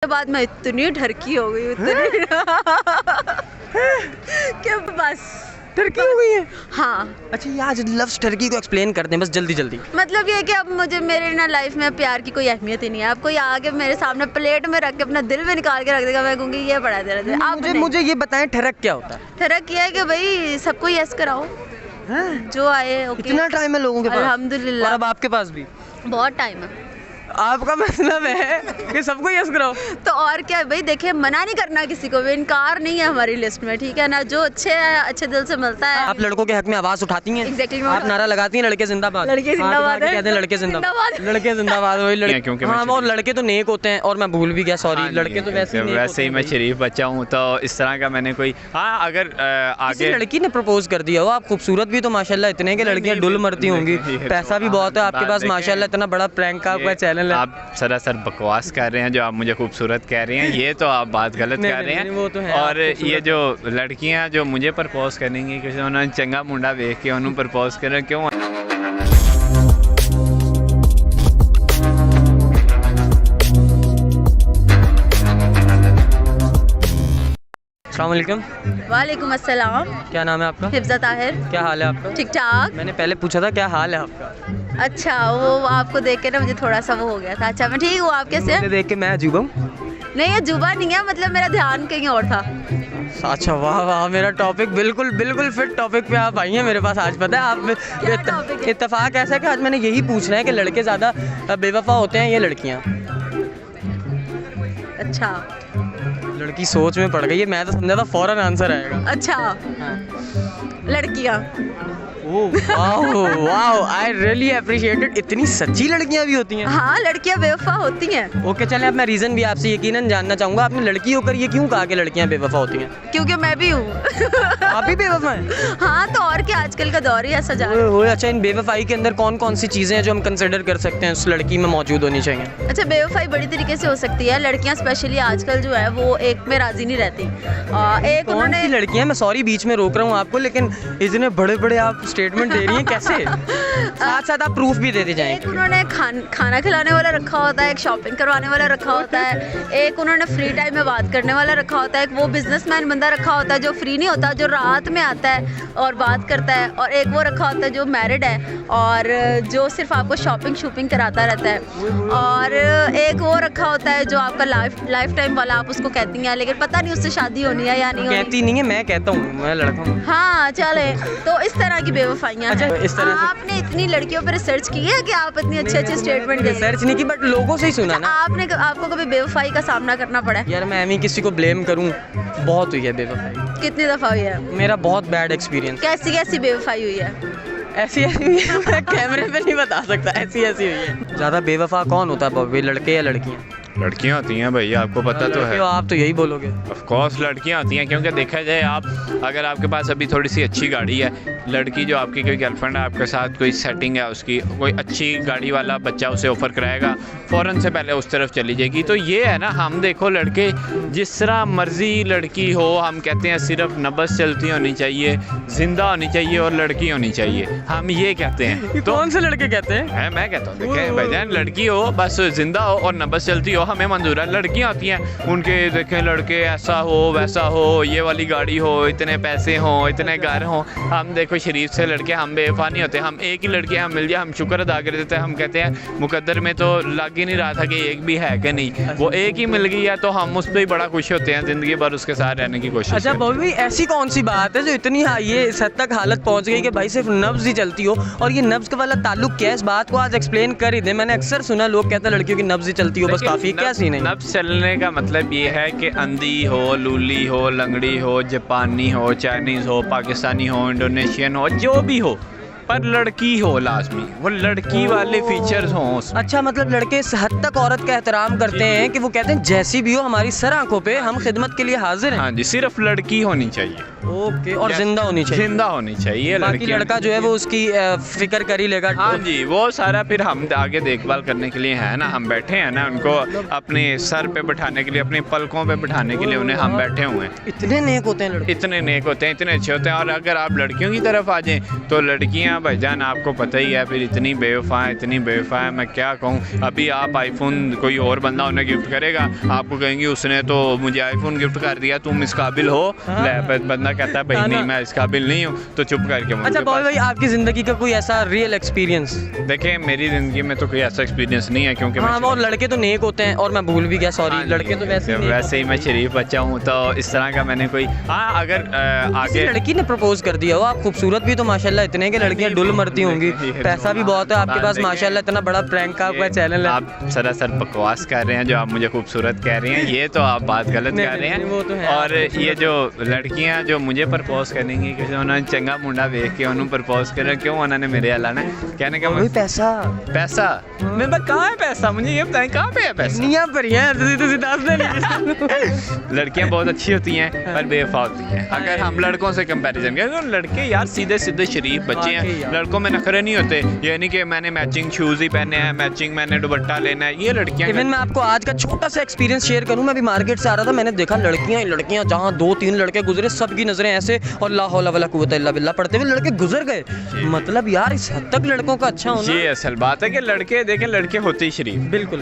के बाद मैं इतनी ढरकी हो गई इतनी कि बस टर्की हो गई है। हाँ, अच्छा, ये आज लव्स टर्की को एक्सप्लेन करते हैं बस जल्दी जल्दी। मतलब ये है कि अब मुझे मेरे ना लाइफ में प्यार की कोई अहमियत ही नहीं है। अब कोई आके मेरे सामने प्लेट में रख के अपना दिल भी निकाल के रख देगा, मैं कहूँगी ये पड़ा तेरा दिल। आप मुझे ये बताएं ठरक क्या होता है? फर्क ये है कि भाई सबको यस कराओ जो आए। ओके, इतना टाइम है लोगों के पास? अल्हम्दुलिल्लाह। और अब आपके पास भी बहुत टाइम है। आपका मतलब है कि सबको यस कराओ? तो और क्या भाई, देखिए मना नहीं करना किसी को भी, इनकार नहीं है हमारी लिस्ट में, ठीक है ना। जो अच्छे दिल से मिलता है। आप लड़कों के हक में आवाज उठाती हैं? Exactly, आप नारा लगाती हैं लड़के जिंदाबाद? लड़के जिंदाबाद है। कहते हैं लड़के जिंदाबाद, लड़के जिंदाबाद। वही लड़के, क्योंकि हाँ, और लड़के तो नेक होते हैं। और मैं भूल भी गया, सॉरी, लड़के तो वैसे ही मैं शरीफ बच्चा हूँ, तो इस तरह का मैंने कोई अगर आगे लड़की ने प्रपोज कर दिया हो, आप खूबसूरत भी तो माशाल्लाह इतने के लड़कियां डुल मरती होंगी, पैसा भी बहुत है आपके पास माशाल्लाह, इतना बड़ा प्रैंक का आपका चैनल है। आप सरासर बकवास कर रहे हैं जो आप मुझे खूबसूरत कह रहे हैं, ये तो आप बात गलत कर रहे हैं। वो तो है, और ये जो लड़कियां जो मुझे प्रपोज करेंगी, किसी उन्होंने चंगा मुंडा देख के उन्होंने प्रपोज करें, क्यों? अस्सलामुअलैकुम। वालेकुम अस्सलाम। क्या नाम है आपका? हिफ्ज़ा ताहिर। क्या हाल है आपका? ठीक ठाक। मैंने पहले पूछा था क्या हाल है आपका? अच्छा, वो आपको देख के ना मुझे थोड़ा सा वो हो गया था। अच्छा, मैं ठीक हूँ, आप कैसे हैं? मुझे देख के मैं अजूबा हूँ? नहीं, ये जुबा नहीं है, मतलब मेरा ध्यान कहीं और था। अच्छा, वाह वाह, मेरा टॉपिक बिल्कुल फिट टॉपिक पे आप आई हैं मेरे पास आज। पता है आप इत्तेफाक ऐसा है कि आज मैंने यही पूछना है कि लड़के ज़्यादा बेवफा होते हैं या लड़कियाँ? अच्छा, लड़की सोच में पड़ गई है, मैं तो समझा था फौरन आंसर आएगा। अच्छा, लड़कियाँ। Wow, I really appreciate it. इतनी सच्ची लड़कियां भी होती हैं? हाँ, लड़कियाँ बेवफा होती हैं। ओके, चले, अब मैं रीज़न भी आपसे यकीनन जानना चाहूँगा। आपने लड़की होकर ये क्यों कहा कि लड़कियां बेवफा होती हैं? क्योंकि मैं भी हूँ। आप भी बेवफा हैं? हाँ, तो और क्या, आजकल का दौर ही ऐसा जा रहा है। अच्छा, इन बेवफाई के अंदर कौन कौन सी चीज़ें हैं जो हम कंसिडर कर सकते हैं उस लड़की में मौजूद होनी चाहिए? अच्छा, बेवफाई बड़ी तरीके से हो सकती है। लड़कियां स्पेशली आजकल जो है वो एक में राजी नहीं रहती। एक कौन उन्होंने सी लड़कियां? मैं सॉरी बीच में रोक रहा हूँ आपको, लेकिन इतने बड़े बड़े आप स्टेटमेंट दे रही हैं, कैसे? साथ साथ आप प्रूफ भी देते जाएं। एक उन्होंने खाना खिलाने वाला रखा होता है, एक शॉपिंग करवाने वाला रखा होता है, एक उन्होंने फ्री टाइम में बात करने वाला रखा होता है, एक वो बिजनेसमैन बंदा रखा होता है जो फ्री नहीं होता, जो रात में आता है और बात करता है, और एक वो रखा होता है जो मैरिड है और जो सिर्फ आपको शॉपिंग कराता रहता है, और एक वो रखा होता है जो आपका लाइफ टाइम वाला, आप उसको कहती हैं लेकिन पता नहीं उससे शादी होनी है या नहीं होनी। कहती नहीं है, मैं कहता हूँ, मैं लड़का हूँ। हाँ, चले, तो इस तरह की बेवफाइयाँ अच्छा, हैं। इस तरह से आपने इतनी लड़कियों पर रिसर्च की है कि आप इतनी अच्छे स्टेटमेंट दे? रिसर्च नहीं की, बट लोगों से ही सुना ना। आपको कभी बेवफाई का सामना करना पड़ा है? यार, मैं एम किसी को ब्लेम करूं, बहुत हुई है बेवफाई। कितनी दफ़ा हुई है? मेरा बहुत बैड एक्सपीरियंस। कैसी बेवफाई हुई है? ऐसी हुई है, मैं कैमरे पे नहीं बता सकता, ऐसी हुई है। ज़्यादा बेवफा कौन होता है बॉबी, लड़के या लड़कियाँ? लड़कियां होती हैं भैया, आपको पता तो है। आप तो यही बोलोगे। ऑफ कोर्स लड़कियां होती हैं, क्योंकि देखा जाए, आप अगर आपके पास अभी थोड़ी सी अच्छी गाड़ी है, लड़की जो आपकी कोई गर्लफ्रेंड है, आपके साथ कोई सेटिंग है, उसकी कोई अच्छी गाड़ी वाला बच्चा उसे ऑफ़र कराएगा, फ़ौरन से पहले उस तरफ चली जाएगी। तो ये है ना, हम देखो लड़के जिस तरह मर्जी लड़की हो, हम कहते हैं सिर्फ नब्ज़ चलती होनी चाहिए, ज़िंदा होनी चाहिए और लड़की होनी चाहिए, हम ये कहते हैं। तो कौन से लड़के कहते हैं? मैं कहता हूँ, देखें भाईजान, लड़की हो बस जिंदा हो और नब्ज़ चलती हो, हमें मंजूर है। लड़कियाँ होती हैं, उनके देखें लड़के ऐसा हो वैसा हो, ये वाली गाड़ी हो, इतने पैसे हो, इतने घर हो। हम देखो शरीफ से लड़के, हम बेवफा नहीं होते। हम एक ही लड़की हम मिल जाए, हम शुक्र अदा कर देते हैं। हम कहते हैं मुकद्दर में तो लग ही नहीं रहा था कि एक भी है कि नहीं, वो एक ही मिल गई है, तो हम उस पर ही बड़ा खुश होते हैं, ज़िंदगी भर उसके साथ रहने की कोशिश। अच्छा बॉबी, ऐसी कौन सी बात है जो इतनी ये इस हद तक हालत पहुँच गई कि भाई सिर्फ नब्ज़ ही चलती हो? और ये नब्ज़ वाला ताल्लुक क्या है, इस बात को आज एक्सप्लेन कर ही दे। मैंने अक्सर सुना लोग कहते हैं लड़कियों की नब्ज़ ही चलती हो बस, काफ़ी। क्या सीन है? नब्ज़ चलने का मतलब ये है कि अंधी हो, लूली हो, लंगड़ी हो, जापानी हो, चाइनीज़ हो, पाकिस्तानी हो, इंडोनेशियन हो, जो भी हो, पर लड़की हो लाजमी, वो लड़की वाले फीचर्स हों उसमें। अच्छा, मतलब लड़के इस हद तक औरत का एहतराम करते हैं कि वो कहते हैं जैसी भी हो हमारी सर आंखों पे, हम खिदमत के लिए हाजिर हैं। हाँ जी, सिर्फ लड़की होनी चाहिए। ओके, और जिंदा होनी चाहिए। जिंदा होनी चाहिए। बाकी लड़का जो है वो उसकी फिक्र कर ही लेगा। हाँ जी, वो सारा फिर हम आगे देखभाल करने के लिए है ना, हम बैठे हैं ना, उनको अपने सर पे बैठाने के लिए, अपनी पलकों पे बैठाने के लिए उन्हें हम बैठे हुए हैं। इतने नेक होते हैं लड़के? इतने नेक होते हैं, इतने अच्छे होते हैं। और अगर आप लड़कियों की तरफ आ जाएं तो लड़कियाँ भाईजान आपको पता ही है, फिर इतनी बेवफा है, मैं क्या कहूँ। अभी आप आईफोन कोई और बंदा उन्हें गिफ्ट करेगा, आपको कहेंगे उसने तो मुझे आईफोन गिफ्ट कर दिया, तुम इस काबिल हो। बंदा कहता है भाई नहीं, मैं इस काबिल नहीं हूँ, तो चुप करके। अच्छा बॉबी भाई, आपकी ज़िंदगी का कोई ऐसा रियल एक्सपीरियंस? देखिए मेरी ज़िंदगी में तो कोई ऐसा एक्सपीरियंस नहीं है, क्योंकि और लड़के तो नेक होते हैं, और मैं भूल भी गया, सॉरी, लड़के तो वैसे ही मैं शरीफ बच्चा हूँ, तो इस तरह का मैंने कोई अगर आगे लड़की ने प्रपोज कर दिया हो, आप खूबसूरत भी तो माशाल्लाह इतने के लड़कियां डुल मरती होंगी, पैसा भी बहुत है आपके पास माशाल्लाह, इतना बड़ा प्रैंक का आपका चैनल है। आप सरासर बकवास कर रहे हैं जो आप मुझे खूबसूरत कह रहे हैं, ये तो आप बात गलत कर रहे हैं। वो तो है। और ये जो लड़कियां जो मुझे प्रपोज करेंगी कि उन्होंने चंगा मुंडा देख के उन्होंने प्रपोज कर, क्यों उन्होंने मेरे अलाना कहने का पैसा मैं कहाँ है पैसा, मुझे ये बताएं कहाँ पे है पैसा? लड़कियां बहुत अच्छी होती हैं पर बेवफा होती हैं। अगर हम लड़कों से कंपैरिजन करें तो लड़के यार सीधे सीधे शरीफ बच्चे हैं, लड़कों में नखरे नहीं होते। ये नहीं कि मैंने मैचिंग शूज़ ही पहने हैं, मैचिंग मैंने दुपट्टा लेना है, ये लड़कियां। इवन मैं आपको आज का छोटा सा एक्सपीरियंस शेयर करूं, मैं भी मार्केट से आ रहा था, मैंने देखा लड़कियां जहाँ 2-3 लड़के गुजरे, सबकी नजरें ऐसे, और ला हौला वला कुव्वत इल्ला बिल्लाह पढ़ते हुए लड़के गुजर गए। मतलब यार इस हद तक लड़कों का अच्छा होना, ये असल बात है कि लड़के देखें, लड़के होते ही शरीफ। बिल्कुल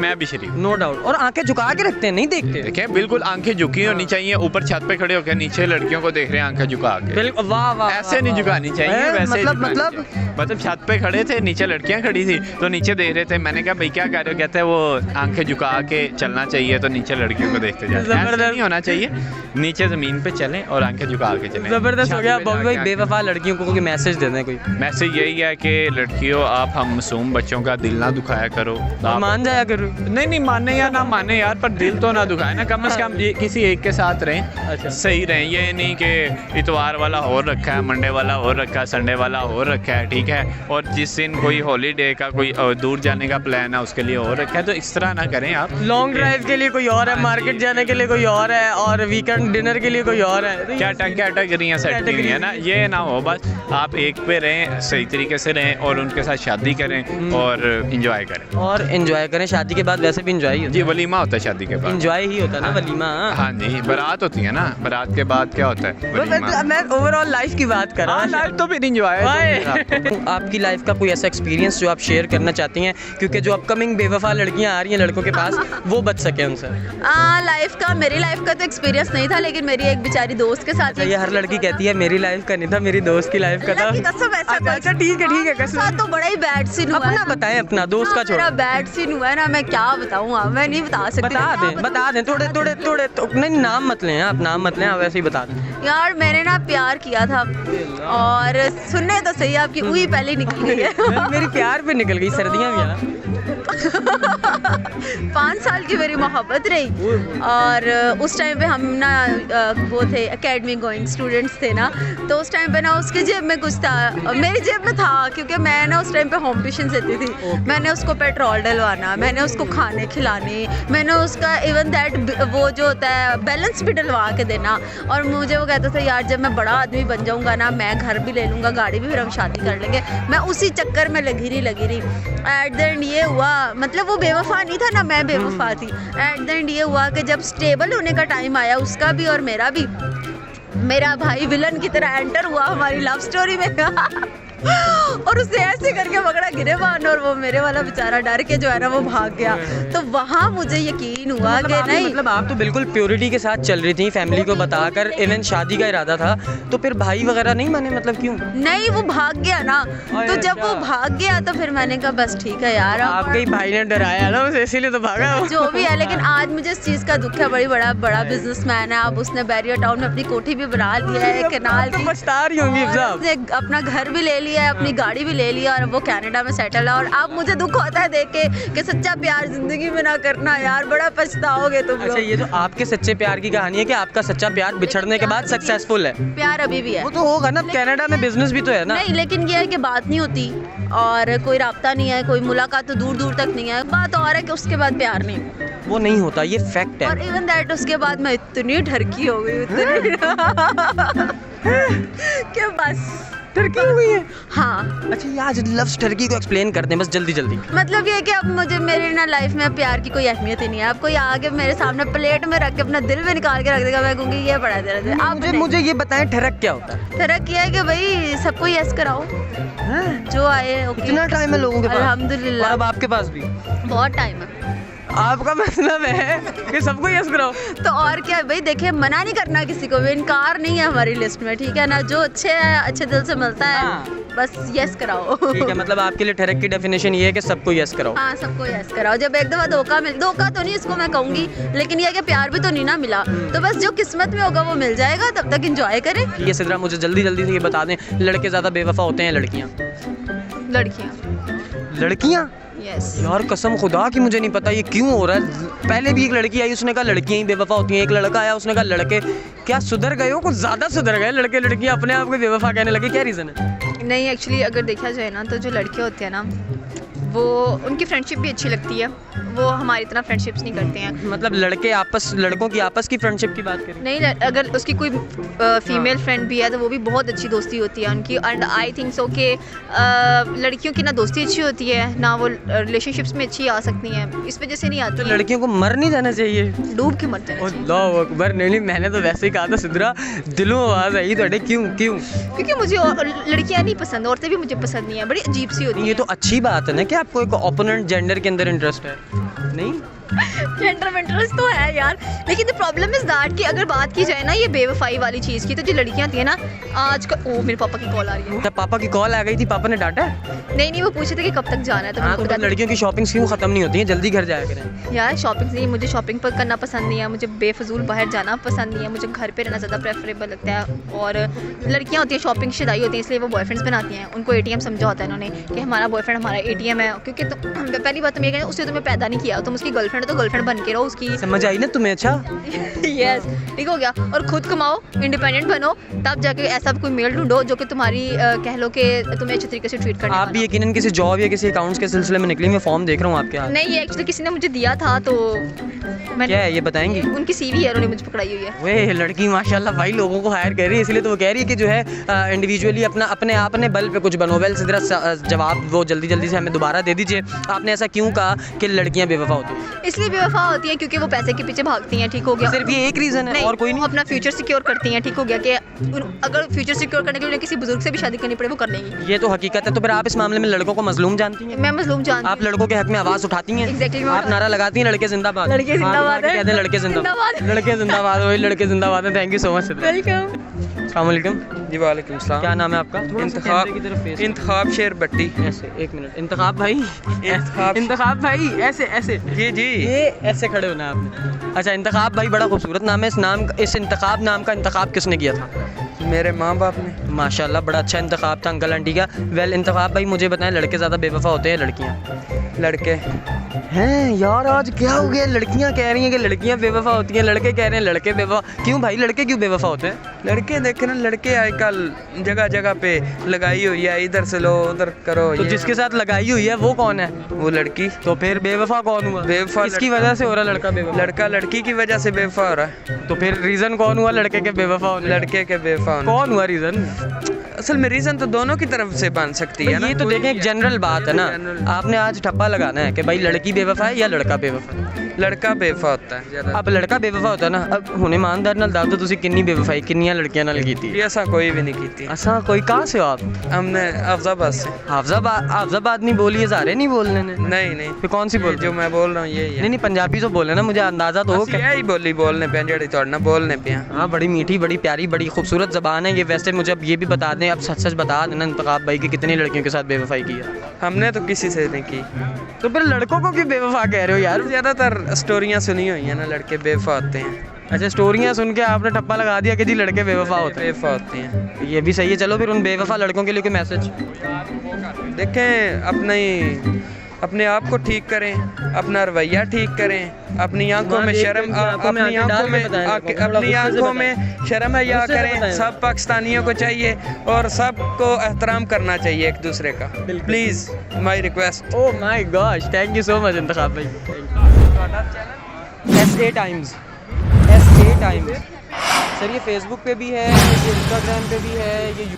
मैं भी शरीफ, नो डाउट। और आंखें झुका के रखते हैं, नहीं देखते। देखें बिल्कुल आंखें झुकी होनी चाहिए, ऊपर छत पे खड़े होकर नीचे लड़कियों को देख रहे हैं आंखें झुका के। बिल्कुल, वाह वाह, ऐसे नहीं झुकानी चाहिए, वैसे मतलब छत पे खड़े थे, नीचे लड़कियां खड़ी थी तो नीचे देख रहे थे। मैंने कहा भाई क्या कर रहे हो? कहते हैं वो आंखें झुका के चलना चाहिए, तो नीचे लड़कियों को देखते जाए। ऐसा नहीं होना चाहिए, नीचे जमीन पे चलें और आंखें झुका के चलें। जबरदस्त हो गया बॉबी भाई। बेवफा लड़कियों को कोई मैसेज देना है? कोई मैसेज यही है कि लड़कियों आप हम मासूम बच्चों का दिल ना दुखाया करो, मान जाया करो। नहीं माने या ना माने यार, पर दिल तो ना दुखाए ना, कम से कम किसी एक के साथ रहें। अच्छा। सही रहें, ये नहीं कि इतवार वाला और रखा है, मंडे वाला और रखा है, संडे वाला और रखा है, ठीक है, और जिस दिन कोई हॉलीडे का कोई दूर जाने का प्लान है उसके लिए और रखा है, तो इस तरह ना करें आप। लॉन्ग ड्राइव के लिए कोई और है, मार्केट जाने के लिए कोई और है, और वीकेंड डिनर के लिए कोई और है। कैटेगरियाँ सेट की है ना, ये ना हो बस आप एक पे रहें, सही तरीके से रहें और उनके साथ शादी करें और इंजॉय करें। शादी के बाद वैसे भी इंजॉय जी, वलीमा होता है शादी के बाद, इंजॉय ही होता है ना वलीमा। हाँ जी, बारात होती है ना, बारात के बाद क्या होता है? मैं ओवरऑल लाइफ की बात कर रहा हूँ। लाइफ तो फिर इंजॉय है। आपकी लाइफ का कोई ऐसा एक्सपीरियंस जो आप शेयर करना चाहती हैं, क्योंकि जो अपकमिंग बेवफा लड़कियां आ रही हैं लड़कों के पास, वो बच सके उनसे? मेरी लाइफ का तो एक्सपीरियंस नहीं था, लेकिन मेरी एक बेचारी दोस्त के साथ। ये हर लड़की कहती है मेरी लाइफ का नहीं था, मेरी दोस्त की लाइफ का था। अच्छा ठीक है, कसम तो बड़ा ही बैड सीन हुआ। अपना बताएं, अपना दोस्त का छोड़ो। बैड सीन हुआ है ना, मैं क्या बताऊँ, मैं नहीं बता सकती। बता दें थोड़े नहीं, नाम मत लें आप, नाम मत लें आप, वैसे ही बता दें। यार मैंने ना प्यार किया था, और सुनने तो सही आपकी उई पहले निकल गई है। मेरी प्यार पे निकल गई, सर्दियाँ भी यार। 5 साल की मेरी मोहब्बत रही, और उस टाइम पे हम ना वो थे एकेडमी गोइंग स्टूडेंट्स थे ना, तो उस टाइम पे ना उसकी जेब में कुछ था, मेरी जेब में था, क्योंकि मैं ना उस टाइम पे होम ट्यूशन देती थी। मैंने उसको पेट्रोल डलवाना, मैंने उसको खाने खिलाने, मैंने उसका इवन दैट वो जो होता है बैलेंस भी डलवा के देना। और मुझे वो कहता था यार जब मैं बड़ा आदमी बन जाऊँगा ना, मैं घर भी ले लूँगा, गाड़ी भी, फिर हम शादी कर लेंगे। मैं उसी चक्कर में लगी रही। एट द एंड ये हुआ, मतलब वो बेवफा नहीं था ना, मैं बेवफा थी। एट द एंड ये हुआ कि जब स्टेबल होने का टाइम आया, उसका भी और मेरा भी, मेरा भाई विलन की तरह एंटर हुआ हमारी लव स्टोरी में। और उसे ऐसे करके पकड़ा गिरेबान, और वो मेरे वाला बेचारा डर के जो है ना वो भाग गया। तो वहाँ मुझे यकीन हुआ कि नहीं, मतलब आप तो बिल्कुल प्योरिटी के साथ चल रही थी, फैमिली को बताकर, इवन शादी का इरादा था, तो फिर भाई वगैरह नहीं माने? मतलब क्यों नहीं, वो भाग गया ना, तो जब वो भाग गया तो फिर मैंने कहा बस ठीक है यार। आपके ही भाई ने डराया ना उसे, इसीलिए तो भागा। जो भी है, लेकिन आज मुझे इस चीज़ का दुख है, बड़ा बिजनेसमैन है। अब उसने बैरियर टाउन में अपनी कोठी भी बना लिया है, कनाल की, पछता रही होंगी, अपना घर भी ले लिया है, अपनी गाड़ी भी ले लिया, और वो कनाडा में सेटल है। और अब मुझे दुख होता है देख के कि सच्चा प्यार जिंदगी में ना करना यार, बड़ा पछताओगे तुम लोग। अच्छा, ये तो आपके सच्चे प्यार की कहानी है कि आपका सच्चा प्यार बिछड़ने के बाद सक्सेसफुल है? प्यार अभी भी है, वो तो होगा ना, कनाडा में बिजनेस भी तो है ना। नहीं, लेकिन ये है कि बात नहीं होती, और कोई राब्ता नहीं है, कोई मुलाकात तो दूर दूर तक नहीं है। बात और है कि उसके बाद प्यार नहीं, वो नहीं होता, ये फैक्ट है। और इवन दैट उसके बाद मैं इतनी ढरकी हो गई, कि बस टर्की हो गई है। हाँ, अच्छा ये आज लव्स टर्की को एक्सप्लेन करते हैं बस जल्दी जल्दी। मतलब ये है कि अब मुझे मेरी ना लाइफ में प्यार की कोई अहमियत ही नहीं है। अब कोई आगे मेरे सामने प्लेट में रख के अपना दिल भी निकाल के रख देगा, मैं कहूँगी ये पड़ा तेरा दिल। आप मुझे ये बताएं ठरक क्या होता है? फर्क ये है कि भाई सबको यस कराओ, जो आए ओके। इतना टाइम है लोगों के पास? अल्हम्दुलिल्लाह। और अब आपके पास भी बहुत टाइम है। आपका मतलब है कि सबको यस कराओ? तो और क्या है भाई, देखिए मना नहीं करना किसी को भी, इनकार नहीं है हमारी लिस्ट में, ठीक है ना। जो अच्छे है, अच्छे दिल से मिलता है, हाँ। बस यस कराओ। ठीक है, मतलब आपके लिए ठरक की डेफिनेशन ये है कि सबको यस कराओ। हाँ, सबको यस कराओ। जब एक दफ़ा धोखा तो नहीं इसको मैं कहूँगी, लेकिन ये है कि प्यार भी तो नहीं ना मिला, तो बस जो किस्मत में होगा वो मिल जाएगा, तब तक इंजॉय करें। ये सिद्रा मुझे जल्दी जल्दी से ये बता दें, लड़के ज़्यादा बेवफा होते हैं लड़कियाँ? लड़कियाँ? यस। यार कसम खुदा की मुझे नहीं पता ये क्यों हो रहा है। पहले भी एक लड़की आई, उसने कहा लड़कियाँ ही बेवफा होती हैं। एक लड़का आया, उसने कहा लड़के। क्या सुधर गए हो? कुछ ज़्यादा सुधर गए लड़के लड़कियाँ अपने आप को बेवफा कहने लगे, क्या रीज़न है? नहीं, एक्चुअली अगर देखा जाए ना तो जो लड़के होते हैं ना, वो उनकी फ्रेंडशिप भी अच्छी लगती है, वो हमारी तरह फ्रेंडशिप्स नहीं करते हैं। मतलब लड़कों की आपस की फ्रेंडशिप की बात करें? नहीं, अगर उसकी कोई फीमेल फ्रेंड भी है तो वो भी बहुत अच्छी दोस्ती होती है उनकी। एंड आई थिंक सो कि लड़कियों की ना दोस्ती अच्छी होती है ना वो रिलेशनशिप्स में अच्छी आ सकती हैं, इस वजह से नहीं आती तो हैं। लड़कियों को मर नहीं जाना चाहिए? डूब के मर जाना चाहिए। अल्लाह अकबर। नहीं मैंने तो वैसे ही कहा था सिद्रा, दिलों आवाज़ आई थोड़े। क्यों? क्योंकि मुझे लड़कियाँ नहीं पसंद, औरतें भी मुझे पसंद नहीं है, बड़ी अजीब सी होती ये हैं। तो अच्छी बात है ना कि आपको एक ओपोनेंट जेंडर के अंदर इंटरेस्ट है। नहीं जेंडर में इंटरेस्ट तो है यार, लेकिन द प्रॉब्लम इज दैट कि अगर बात की जाए ना ये बेवफाई वाली चीज़ की, तो जो लड़कियां थी ना आज का, ओ मेरे पापा की कॉल आ रही है। जब पापा की कॉल आ गई थी, पापा ने डांटा? नहीं, वो पूछे थे कि कब तक जाना है, तो हाँ, मैंने तो उनको तब लड़कियों की शॉपिंग क्यों खत्म नहीं होती है? जल्दी घर जाया करें यार शॉपिंग नहीं, मुझे शॉपिंग पर करना पसंद नहीं है, मुझे बेफजूल बाहर जाना पसंद नहीं है, मुझे घर पे रहना ज़्यादा प्रेफरेबल लगता है। और लड़कियां होती हैं शॉपिंग शिदाई होती हैं, इसलिए वो बॉयफ्रेंड्स बनाती हैं, उनको ATM समझा होता है इन्होंने कि हमारा बॉयफ्रेंड हमारा ATM है। क्योंकि तो पहली बात तो ये कहना, उससे तुम्हें पैदा नहीं किया, तुम उसकी गर्लफ्रेंड तो गर्लफ्रेंड बन के रहो उसकी। समझ आई ना तुम्हें? अच्छा यस, ठीक हो गया। और खुद कमाओ, इंडिपेंडेंट बनो, तब जाके ऐसा कोई मेल ढूंढो जो कि तुम्हारी कह लो कि तुम्हें अच्छे तरीके से ट्रीट करने आप वाला। भी यकीनन किसी जॉब या किसी अकाउंट्स के सिलसिले में निकली? मैं फॉर्म देख रहा हूँ आपके हाथ। नहीं, ये एक्चुअली किसी ने मुझे दिया था, तो मैंने क्या है ये बताएंगी? उनकी CV है, उन्होंने मुझे पकड़ाई हुई है। वे लड़की माशाल्लाह भाई लोगों को हायर कर रही है, इसलिए तो वो कह रही है कि जो है इंडिविजुअली अपने आप ने बल पे कुछ बनो। वेल सिद्रा जवाब वो जल्दी से हमें दोबारा दे दीजिए। आपने ऐसा क्यों कहा कि लड़कियां बेवफा होती हैं? इसलिए बेवफा होती है क्योंकि वो पैसे के पीछे भागती हैं, ठीक हो गया। सिर्फ ये एक रीज़न है और कोई वो नहीं? अपना फ्यूचर सिक्योर करती हैं, ठीक हो गया कि अगर फ्यूचर सिक्योर करने के लिए उन्हें किसी बुजुर्ग से भी शादी करनी पड़े वो कर लेंगी। ये तो हकीकत है। तो फिर आप इस मामले में लड़कों को मजलूम जानती हैं? मैं मजलूम जानती आप लड़कों के हक में आवाज़ उठाती हैं? Exactly, मैं आप नारा लगाती हैं लड़के जिंदाबाद? लड़के जिंदाबाद है। कहते हैं लड़के जिंदाबाद, लड़के जिंदाबाद, वही लड़के जिंदाबाद है। Thank you so much. Welcome. अस्सलाम वालेकुम। जी वालेकुम सलाम। क्या नाम है आपका? इंतखाब शेर भट्टी। ऐसे एक मिनट। इंतखाब भाई इंतखाब इंतखाब भाई ऐसे जी ये ऐसे खड़े होना है आपने। अच्छा इंतखाब भाई बड़ा खूबसूरत नाम है। इस इंतखाब नाम का इंतखाब किसने किया था? मेरे माँ बाप ने। माशाल्लाह बड़ा अच्छा इंतखाब था अंकल आंटी का। वेल इंतखाब भाई मुझे बताएं, लड़के ज़्यादा बेवफा होते हैं लड़कियाँ? लड़के हैं यार, आज क्या हो गया? लड़कियां कह रही हैं कि लड़कियां बेवफा होती हैं, लड़के कह रहे हैं लड़के बेवफा। क्यों भाई, लड़के क्यों बेवफा होते हैं? लड़के देखे ना, लड़के आजकल जगह जगह पे लगाई हुई है, इधर से लो उधर करो। तो ये जिसके साथ लगाई हुई है वो कौन है? वो लड़की। तो फिर बेवफा कौन हुआ? बेवफा इसकी वजह से हो रहा लड़का बेवफा? लड़का लड़की की वजह से बेवफा हो रहा है। तो फिर रीजन कौन हुआ लड़के के बेवफा होने का? लड़के के बेवफा होने। कौन हुआ रीजन? असल में रीजन तो दोनों की तरफ से बन सकती है ना। ये तो देखें एक जनरल बात है ना। जनरल। आपने आज ठप्पा लगाना है कि भाई लड़की बेवफा है या लड़का बेवफा है। लड़का बेवफा होता है ज़्यादा। अब लड़का बेवफा होता है ना। अब हुन ईमानदार नाल दस दो तुसी कितनी बेवफाई कितनियां लड़कियां नाल कीती? ये ऐसा कोई भी नहीं की। असा कोई कहाँ से हो आप? हमने अफजाबाद से। हाफजाबाद नहीं बोली है, सारे नहीं बोलने ने। नहीं फिर कौन सी बोल? जो मैं बोल रहा हूँ यही है। नहीं पंजाबी तो बोले ना, मुझे अंदाजा तो हो। यही बोली बोलने पे जड़ी तोड़ना बोलने पे। हाँ बड़ी मीठी, बड़ी प्यारी, बड़ी खूबसूरत ज़बान है ये। वैसे मुझे अब ये भी बता दें, अब सच सच बता देना इंतखाब भाई कि कितनी लड़कियों के साथ बेवफाई की है? हमने तो किसी से नहीं की। तो फिर लड़कों को क्यों बेवफा कह रहे हो यार? ज़्यादातर स्टोरियाँ सुनी हुई हैं ना, लड़के बेवफा होते हैं। अच्छा स्टोरियाँ सुन के आपने ठप्पा लगा दिया कि जी लड़के बेवफा होते हैं। बेवफा होते हैं। ये भी सही है। चलो फिर उन बेवफा लड़कों के लिए कोई मैसेज? देखें अपने आप को ठीक करें, अपना रवैया ठीक करें, अपनी आंखों में शर्म अपनी आंखों में शर्म हया करें। सब पाकिस्तानियों को चाहिए और सबको एहतराम करना चाहिए एक दूसरे का। Please my request. Oh my gosh, thank you so much Intekhab भाई। SA टाइम्स सर ये फेसबुक पे भी है, ये इंस्टाग्राम पे भी है, ये